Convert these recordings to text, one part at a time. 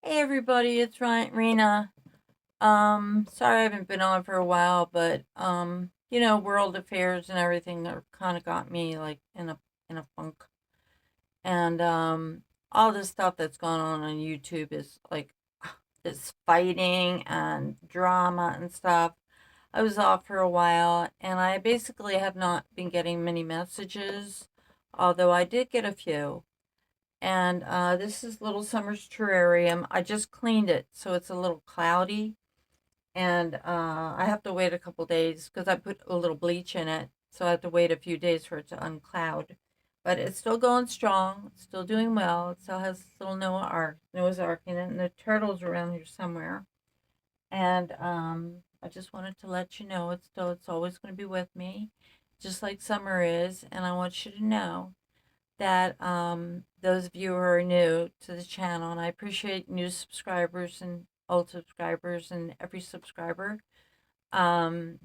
Hey everybody, it's Rena. Sorry I haven't been on for a while, but world affairs and everything are kind of got me like in a funk. And all this stuff that's going on YouTube is like this fighting and drama and stuff. I was off for a while, and I basically have not been getting many messages, although I did get a few. And this is Little Summer's terrarium. I just cleaned it, so it's a little cloudy. And I have to wait a couple days because I put a little bleach in it. So I have to wait a few days for it to uncloud. But it's still going strong. It's still doing well. It still has little Noah's Ark in it. And the turtle's around here somewhere. And I just wanted to let you know it's always going to be with me, just like summer is. And I want you to know that those of you who are new to the channel, and I appreciate new subscribers and old subscribers and every subscriber. Um,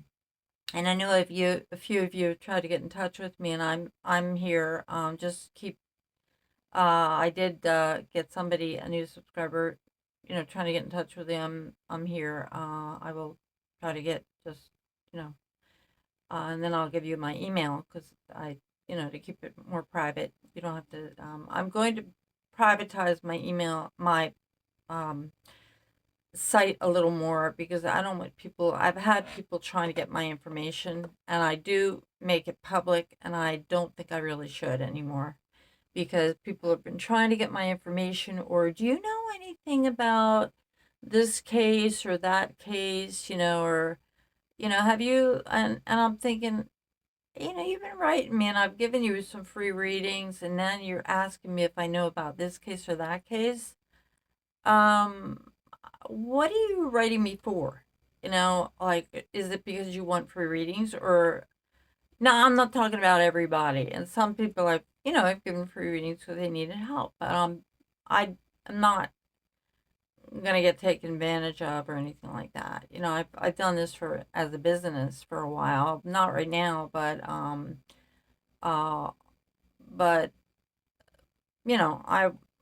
and I know a few of you have tried to get in touch with me, and I'm here. Just keep. I did get somebody a new subscriber, trying to get in touch with them. I'm here. I will try to get just you know and then I'll give you my email because to keep it more private. You don't have to. I'm going to privatize my email, my um, site a little more because I don't want people. I've had people trying to get my information, and I do make it public, and I don't think I really should anymore because people have been trying to get my information. Or do you know anything about this case or that case? Or have you? And I'm thinking, you've been writing me and I've given you some free readings, and then you're asking me if I know about this case or that case. Um, what are you writing me for? Like, is it because you want free readings or no, I'm not talking about everybody. And some people I've given free readings because they needed help. But I am not gonna get taken advantage of or anything like that. I've done this for as a business for a while. Not right now, uh but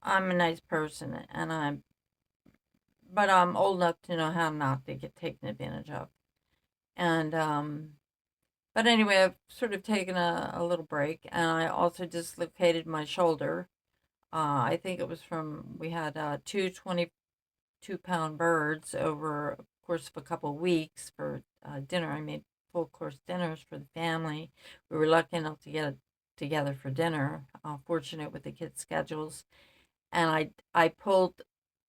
I'm a nice person, and I'm old enough to know how not to get taken advantage of. And but anyway, I've sort of taken a little break, and I also dislocated my shoulder. I think it was from we had two 22-pound birds over the course of a couple of weeks for dinner. I made full course dinners for the family. We were lucky enough to get together for dinner. Fortunate with the kids' schedules, and I pulled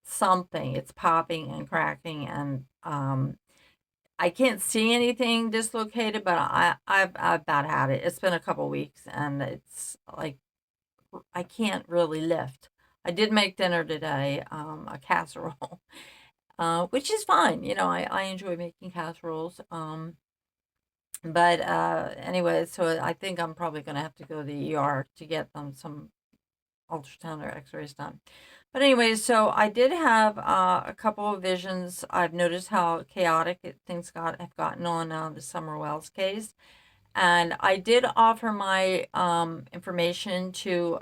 something. It's popping and cracking, and I can't see anything dislocated, but I've about had it. It's been a couple weeks, and it's like I can't really lift. I did make dinner today, a casserole, which is fine. I enjoy making casseroles. But anyway, so I think I'm probably going to have to go to the ER to get them some ultrasound or x-rays done. But anyway, so I did have a couple of visions. I've noticed how chaotic things have gotten on the Summer Wells case. And I did offer my information to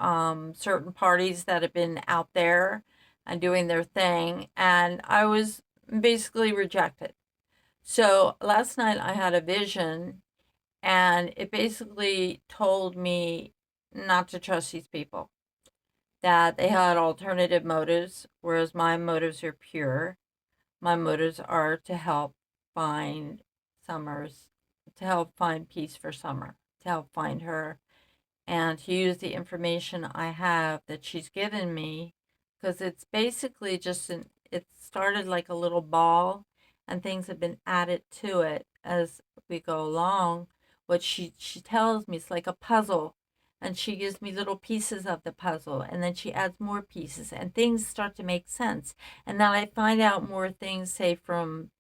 certain parties that have been out there and doing their thing. And I was basically rejected. So last night I had a vision, and it basically told me not to trust these people, that they had alternative motives, whereas my motives are pure. My motives are to help find Summers, to help find peace for Summer, to help find her, and to use the information I have that she's given me, because it's basically it started like a little ball, and things have been added to it as we go along. What she tells me, it's like a puzzle, and she gives me little pieces of the puzzle, and then she adds more pieces, and things start to make sense. And then I find out more things, say from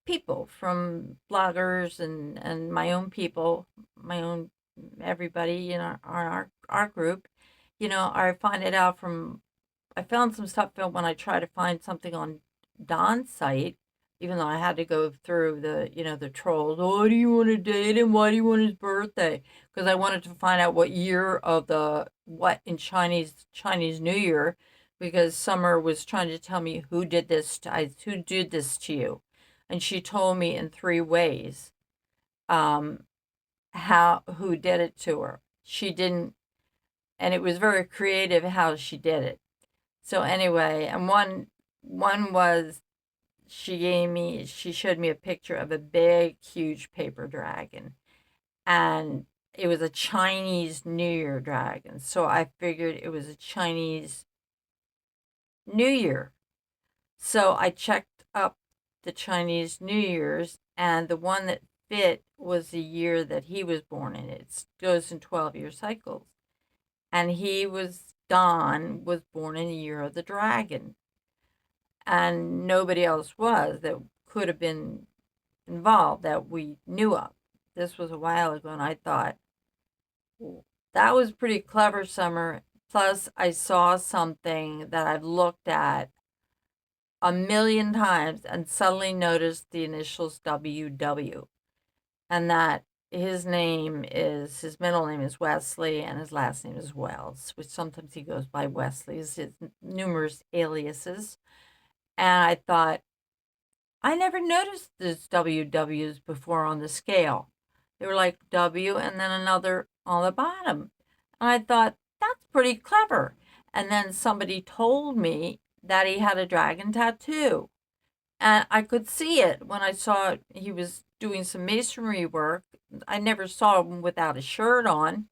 people, from bloggers and my own people, my own everybody in our group. I find it out from I found some stuff when I try to find something on Don's site, even though I had to go through the trolls. Oh, do you want to date him? Why do you want his birthday? Because I wanted to find out what year of the what in Chinese New Year, because Summer was trying to tell me who did who did this to you, and she told me in 3 ways um, how who did it to her. She didn't, and it was very creative how she did it. So anyway, and one was she showed me a picture of a big, huge paper dragon, and it was a Chinese New Year dragon. So I figured it was a Chinese New Year. So I checked up the Chinese New Year's, and the one that fit was the year that he was born in. It goes in 12-year cycles. And Don was born in the year of the dragon. And nobody else was that could have been involved that we knew of. This was a while ago, and I thought, that was pretty clever, Summer. Plus, I saw something that I've looked at a million times and suddenly noticed the initials WW, and that his middle name is Wesley and his last name is Wells, which sometimes he goes by Wesley's, his numerous aliases. And I thought, I never noticed those WWs before on the scale. They were like W and then another on the bottom. And I thought, that's pretty clever. And then somebody told me that he had a dragon tattoo. And I could see it when I saw he was doing some masonry work. I never saw him without a shirt on.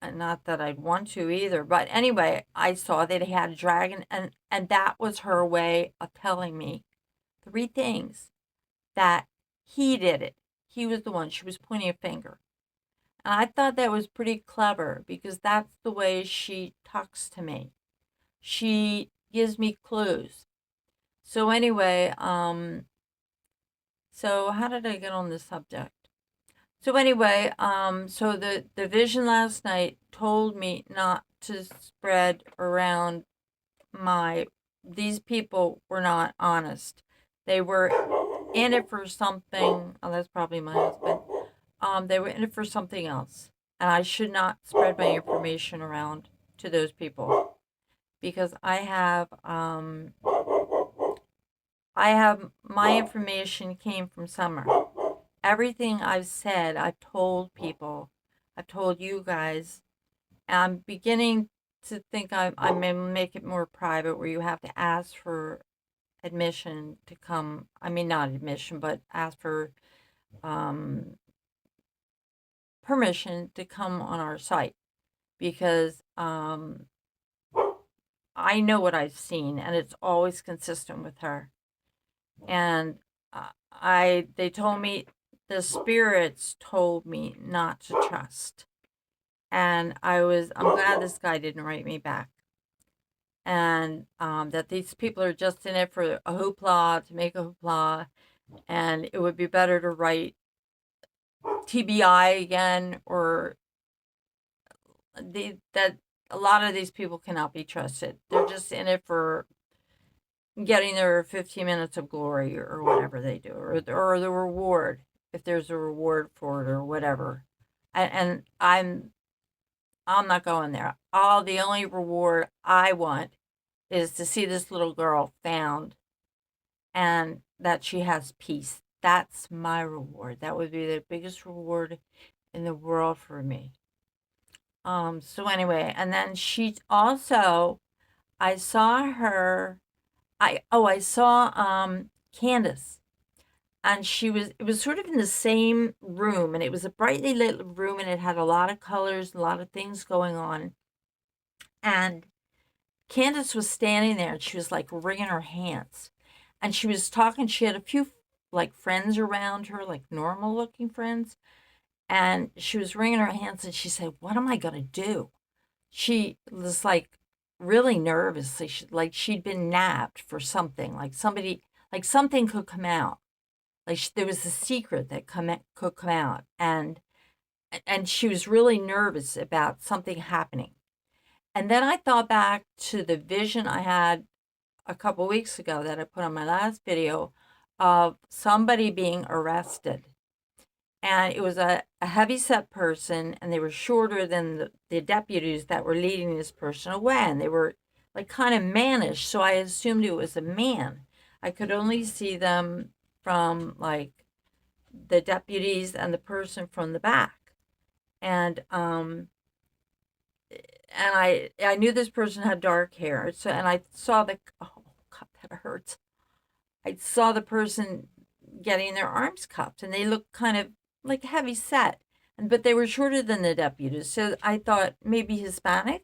And not that I'd want to either. But anyway, I saw that he had a dragon, and that was her way of telling me 3 things that he did it. He was the one. She was pointing a finger. And I thought that was pretty clever because that's the way she talks to me. She gives me clues. So anyway, so how did I get on this subject? So anyway, so the vision last night told me not to spread around these people were not honest. They were in it for something. Oh, that's probably my husband. They were in it for something else, and I should not spread my information around to those people because I have my information came from Summer. Everything I've said, I've told people, I've told you guys, and I'm beginning to think I may make it more private where you have to ask for admission to come. I mean, not admission, but ask for um, permission to come on our site because I know what I've seen and it's always consistent with her. And they told me, the spirits told me not to trust. And I'm glad this guy didn't write me back. And that these people are just in it for a hoopla, to make a hoopla. And it would be better to write TBI again, or that a lot of these people cannot be trusted. They're just in it for getting their 15 minutes of glory or whatever they do, or the reward, if there's a reward for it or whatever. And I'm not going there. The only reward I want is to see this little girl found and that she has peace. That's my reward. That would be the biggest reward in the world for me. So anyway, and then she also, I saw her, I saw Candace, and it was sort of in the same room, and it was a brightly lit room, and it had a lot of colors, a lot of things going on. And Candace was standing there, and she was like wringing her hands, and she was talking. She had a few like friends around her, like normal looking friends, and she was wringing her hands, and she said, "What am I gonna do?" She was like really nervous, like she'd been nabbed for something, like something could come out, like there was a secret that could come out, and she was really nervous about something happening. And then I thought back to the vision I had a couple weeks ago that I put on my last video of somebody being arrested. And it was a heavy set person, and they were shorter than the deputies that were leading this person away. And like kind of mannish, so I assumed it was a man. I could only see them from like the deputies and the person from the back. And I knew this person had dark hair. So and I saw the oh god that hurts. I saw the person getting their arms cupped and they looked kind of like heavy set. And but they were shorter than the deputies. So I thought maybe Hispanic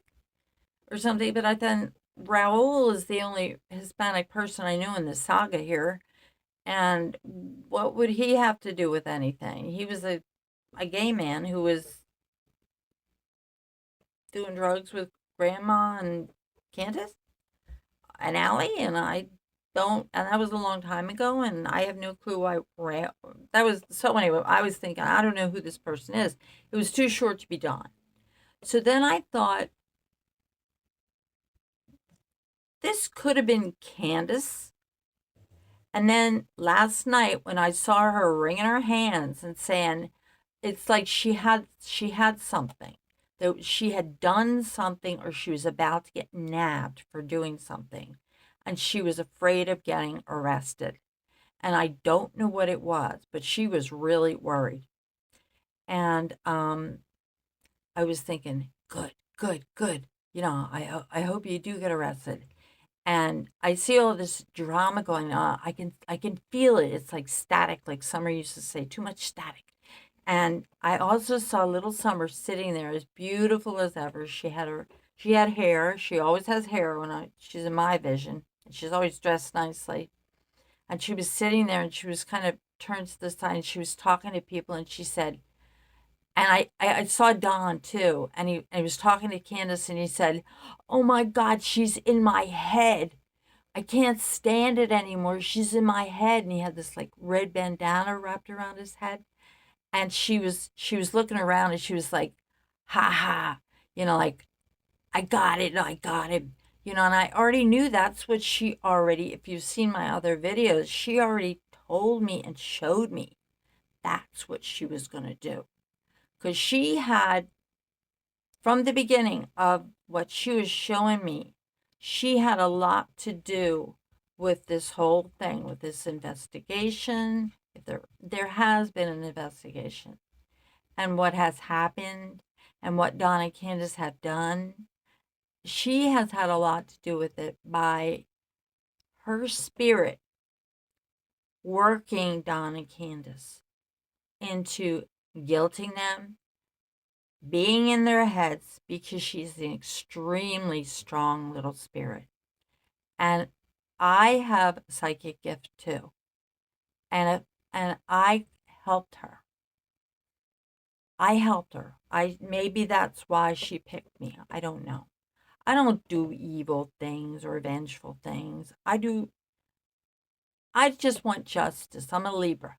or something, but I then Raul is the only Hispanic person I know in the saga here. And what would he have to do with anything? He was a gay man who was doing drugs with grandma and Candace and Allie, and I don't, and that was a long time ago, and I have no clue why that was. So anyway, I was thinking, I don't know who this person is. It was too short to be Don. So then I thought, this could have been Candace. And then last night when I saw her wringing her hands and saying, it's like she had something, that she had done something or she was about to get nabbed for doing something, and she was afraid of getting arrested. And I don't know what it was, but she was really worried. And I was thinking, good, good, good. I hope you do get arrested. And I see all this drama going on. I can feel it. It's like static, like Summer used to say, too much static. And I also saw little Summer sitting there as beautiful as ever. She had hair. She always has hair she's in my vision. And she's always dressed nicely. And she was sitting there and she was kind of turned to the side and she was talking to people and she said, and I saw Don too, and he was talking to Candace and he said, "Oh my God, she's in my head. I can't stand it anymore. She's in my head." And he had this like red bandana wrapped around his head. And she was looking around and she was like, "Ha ha," like, "I got it, I got it." And I already knew that's what she already, if you've seen my other videos, she already told me and showed me that's what she was going to do. Because she had, from the beginning of what she was showing me, she had a lot to do with this whole thing, with this investigation. If there has been an investigation, and what has happened, and what Donna and Candace have done, she has had a lot to do with it by her spirit working Donna and Candace into guilting them, being in their heads, because she's an extremely strong little spirit. And I have a psychic gift too. And I helped her. I helped her. Maybe that's why she picked me. I don't know. I don't do evil things or vengeful things. I just want justice. I'm a Libra.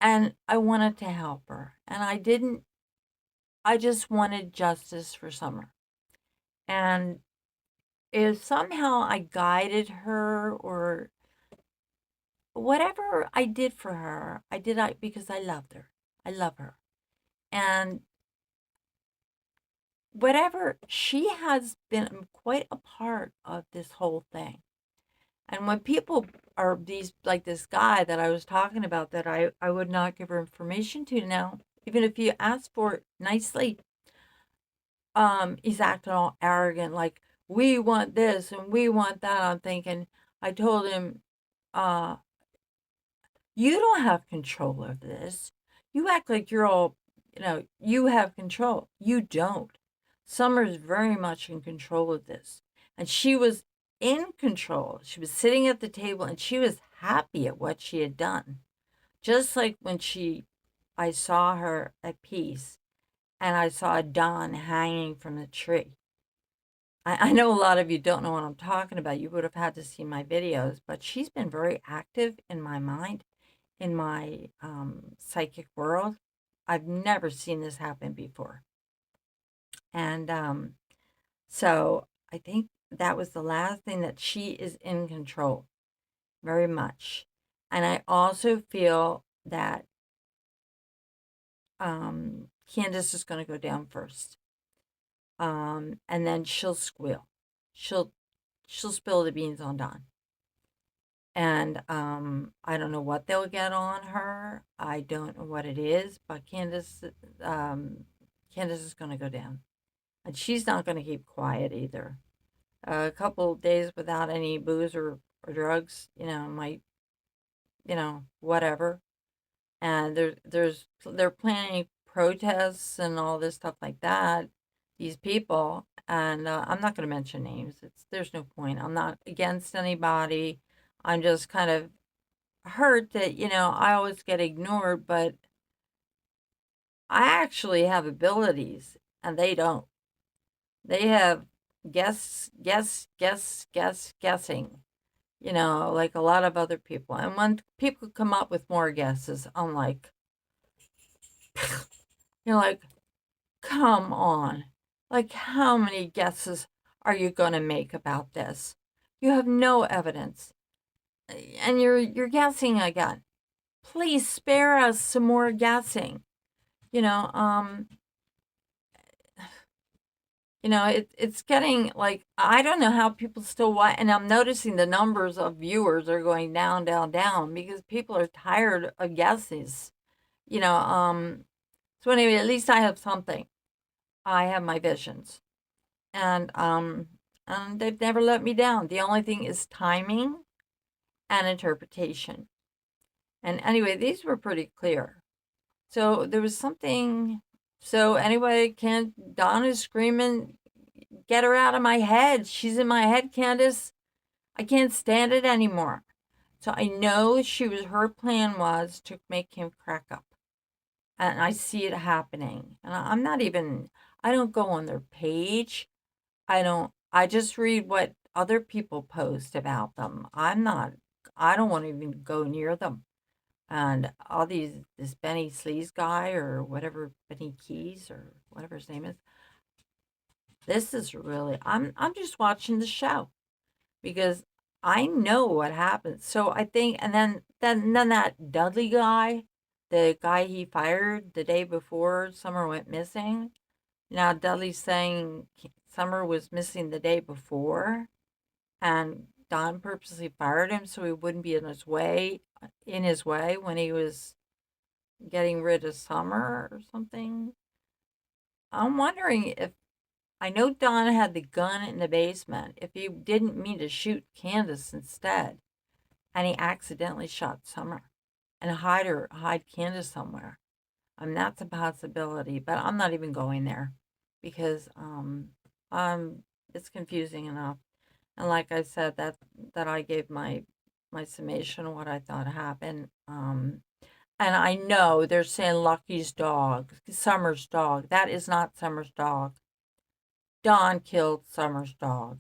And I wanted to help her. And I just wanted justice for Summer. And if somehow I guided her or whatever I did for her, I did because I loved her. I love her. And whatever, she has been quite a part of this whole thing. And when people are these, like this guy that I was talking about, that I would not give her information to now, even if you ask for it nicely, he's acting all arrogant, like, we want this and we want that. I'm thinking, I told him, uh, you don't have control of this. You act like you're all, you have control. You don't. Summer's very much in control of this. And she was in control. She was sitting at the table and she was happy at what she had done. Just like when I saw her at peace and I saw Don hanging from the tree. I know a lot of you don't know what I'm talking about. You would have had to see my videos, but she's been very active in my mind, in my psychic world. I've never seen this happen before. And so I think that was the last thing, that she is in control very much. And I also feel that Candace is going to go down first. And then she'll squeal. she'll spill the beans on Don. And I don't know what they'll get on her. I don't know what it is, but um, Candace is going to go down, and she's not going to keep quiet either. A couple days without any booze or drugs, might, whatever. And they're planning protests and all this stuff like that. These people, and I'm not going to mention names. There's no point. I'm not against anybody. I'm just kind of hurt that I always get ignored, but I actually have abilities and they don't. They have guessing, like a lot of other people. And when people come up with more guesses, I'm like, like, come on. Like, how many guesses are you going to make about this? You have no evidence. And you're guessing again. Please spare us some more guessing. You know, um, it's getting like I don't know how people still watch, and I'm noticing the numbers of viewers are going down, down, down because people are tired of guesses. You know, um, so anyway, at least I have something. I have my visions, and they've never let me down. The only thing is timing and interpretation. And anyway, these were pretty clear. So there was something. So anyway, can't Don is screaming, "Get her out of my head! She's in my head, Candace. I can't stand it anymore." So I know her plan was to make him crack up, and I see it happening. And I'm not even. I don't go on their page. I don't. I just read what other people post about them. I'm not. I don't want to even go near them. And all this Benny Sleaze guy or whatever, Benny Keys or whatever his name is. This is really. I'm just watching the show because I know what happens. So I think, and then that Dudley guy, the guy he fired the day before Summer went missing. Now Dudley's saying Summer was missing the day before, and Don purposely fired him so he wouldn't be in his way when he was getting rid of Summer or something. I'm wondering if I know Don had the gun in the basement. If he didn't mean to shoot Candace instead, and he accidentally shot Summer, and hide Candace somewhere. That's a possibility, but I'm not even going there because it's confusing enough. And like I said, that I gave my summation of what I thought happened. And I know they're saying Lucky's dog, Summer's dog. That is not Summer's dog. Don killed Summer's dog.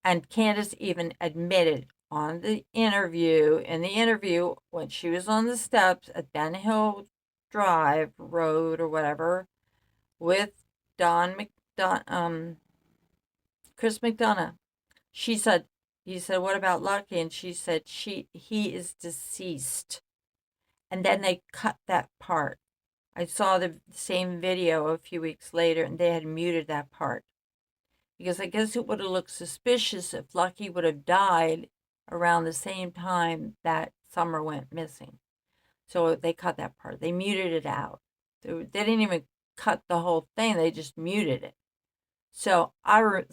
And Candace even admitted in the interview, when she was on the steps at Ben Hill Drive Road or whatever, with Chris McDonough. He said, "What about Lucky?" And she said, he is deceased. And then they cut that part. I saw the same video a few weeks later, and they had muted that part because I guess it would have looked suspicious if Lucky would have died around the same time that Summer went missing. So they cut that part. They muted it out. They didn't even cut the whole thing. They just muted it. So I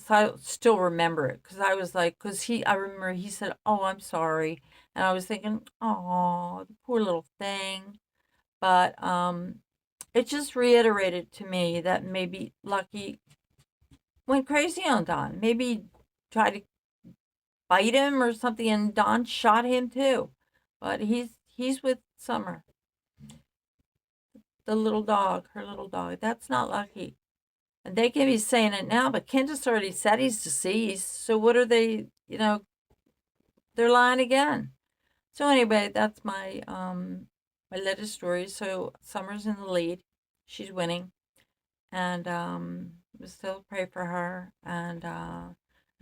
still remember it because I was like, I remember he said, "Oh, I'm sorry," and I was thinking, "Oh, the poor little thing." But it just reiterated to me that maybe Lucky went crazy on Don. Maybe tried to bite him or something, and Don shot him too. But he's with Summer, the little dog, her little dog. That's not Lucky. And they can be saying it now, but Candace already said he's deceased. So what are they? They're lying again. So anyway, that's my latest story. So Summer's in the lead. She's winning. And we still pray for her, and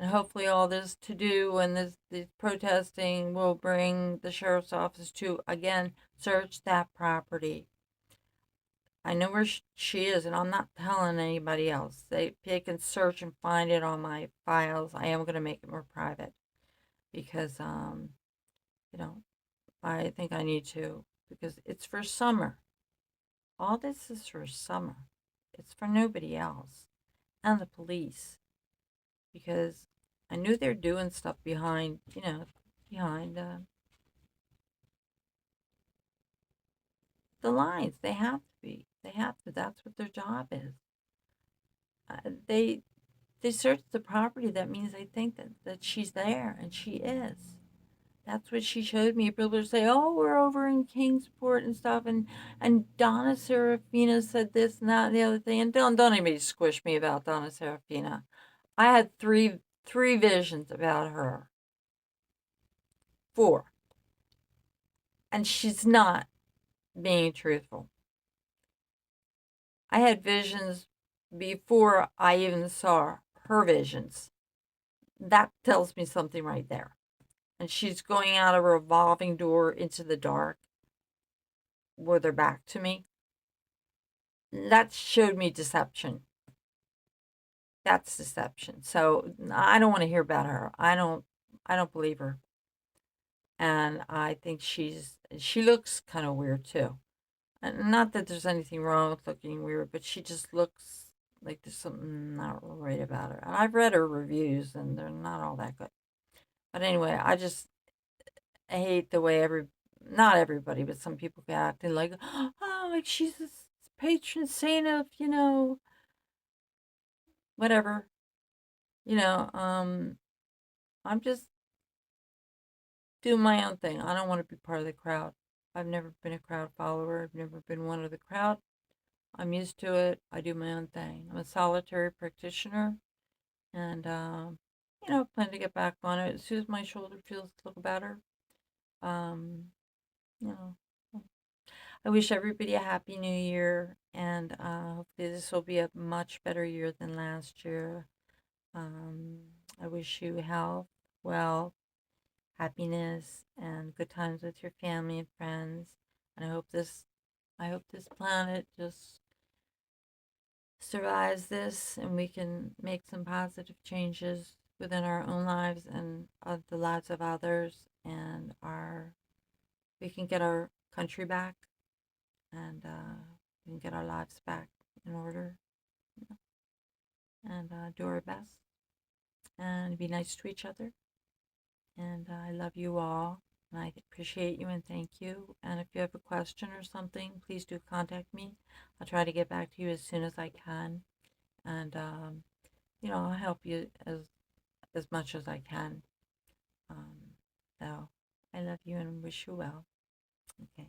hopefully all this to do and this protesting will bring the sheriff's office to again search that property. I know where she is, and I'm not telling anybody else. They can search and find it on my files. I am going to make it more private because, you know, I think I need to because it's for summer. All this is for summer. It's for nobody else and the police because I knew they're doing stuff behind, behind the lines. They have to be. They have to. That's what their job is. They search the property. That means they think that she's there, and she is. That's what she showed me. People say, "Oh, we're over in Kingsport and stuff," and Donna Serafina said this and that and the other thing. And don't anybody squish me about Donna Serafina. I had three visions about her, four, and she's not being truthful. I had visions before I even saw her visions. That tells me something right there. And she's going out a revolving door into the dark with her back to me. That showed me deception. That's deception. So I don't want to hear about her. I don't believe her. And I think she looks kind of weird too. And not that there's anything wrong with looking weird, but she just looks like there's something not right about her. And I've read her reviews and they're not all that good. But anyway, I hate the way not everybody, but some people get acting like, oh, like she's this patron saint of, whatever. You know, um, I'm just doing my own thing. I don't want to be part of the crowd. I've never been a crowd follower. I've never been one of the crowd. I'm used to it. I do my own thing. I'm a solitary practitioner, and plan to get back on it as soon as my shoulder feels a little better. Um, you know, I wish everybody a happy new year, and hopefully this will be a much better year than last year. Um, I wish you health, wealth, happiness, and good times with your family and friends. And I hope this planet just survives this, and we can make some positive changes within our own lives and of the lives of others, and we can get our country back, and we can get our lives back in order, and do our best and be nice to each other. And I love you all, and I appreciate you and thank you. And if you have a question or something, please do contact me. I'll try to get back to you as soon as I can, and I'll help you as much as I can. So I love you and wish you well. Okay.